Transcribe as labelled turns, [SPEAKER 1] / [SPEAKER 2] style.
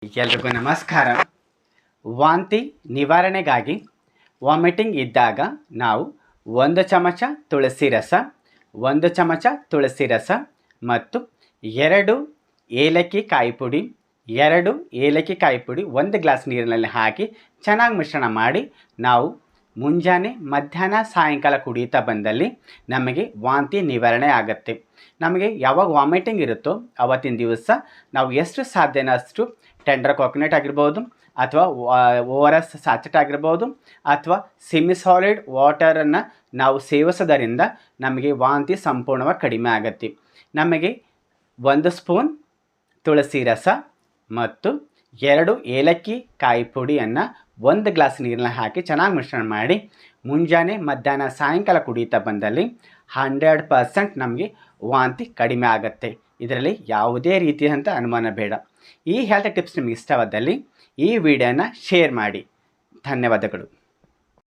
[SPEAKER 1] ಎಲ್ರಿಗೂ ನಮಸ್ಕಾರ. ವಾಂತಿ ನಿವಾರಣೆಗಾಗಿ ವಾಮಿಟಿಂಗ್ ಇದ್ದಾಗ ನಾವು 1 ಚಮಚ ತುಳಸಿ ರಸ, 1 ಚಮಚ ತುಳಸಿ ರಸ ಮತ್ತು 2 ಏಲಕ್ಕಿ ಕಾಯಿ ಪುಡಿ, 2 ಏಲಕ್ಕಿ ಕಾಯಿ ಪುಡಿ 1 ಗ್ಲಾಸ್ ನೀರಿನಲ್ಲಿ ಹಾಕಿ ಚೆನ್ನಾಗಿ ಮಿಶ್ರಣ ಮಾಡಿ ನಾವು ಮುಂಜಾನೆ ಮಧ್ಯಾಹ್ನ ಸಾಯಂಕಾಲ ಕುಡಿಯುತ್ತಾ ಬಂದಲ್ಲಿ ನಮಗೆ ವಾಂತಿ ನಿವಾರಣೆ ಆಗುತ್ತೆ. ನಮಗೆ ಯಾವಾಗ ವಾಮಿಟಿಂಗ್ ಇರುತ್ತೋ ಅವತ್ತಿನ ದಿವಸ ನಾವು ಎಷ್ಟು ಸಾಧ್ಯನೋ ಅಷ್ಟು ಟೆಂಡರ್ ಕೋಕೋನಟ್ ಆಗಿರ್ಬೋದು ಅಥವಾ ORS ಸಾಚೆಟ್ ಆಗಿರ್ಬೋದು ಅಥವಾ ಸೆಮಿ ಸಾಲಿಡ್ ವಾಟರನ್ನು ನಾವು ಸೇವಿಸೋದರಿಂದ ನಮಗೆ ವಾಂತಿ ಸಂಪೂರ್ಣವಾಗಿ ಕಡಿಮೆ ಆಗುತ್ತೆ. ನಮಗೆ 1 ಸ್ಪೂನ್ ತುಳಸಿ ರಸ ಮತ್ತು 2 ಏಲಕ್ಕಿ ಕಾಯಿ ಪುಡಿಯನ್ನು 1 ಗ್ಲಾಸ್ ನೀರನ್ನ ಹಾಕಿ ಚೆನ್ನಾಗಿ ಮಿಶ್ರಣ ಮಾಡಿ ಮುಂಜಾನೆ ಮಧ್ಯಾಹ್ನ ಸಾಯಂಕಾಲ ಕುಡಿಯುತ್ತಾ ಬಂದಲ್ಲಿ 100% ನಮಗೆ ವಾಂತಿ ಕಡಿಮೆ ಆಗುತ್ತೆ. ಇದರಲ್ಲಿ ಯಾವುದೇ ರೀತಿಯಂಥ ಅನುಮಾನ ಬೇಡ. ಈ ಹೆಲ್ತ್ ಟಿಪ್ಸ್ ನಿಮಗೆ ಇಷ್ಟವಾದಲ್ಲಿ ಈ ವಿಡಿಯೋನ ಶೇರ್ ಮಾಡಿ. ಧನ್ಯವಾದಗಳು.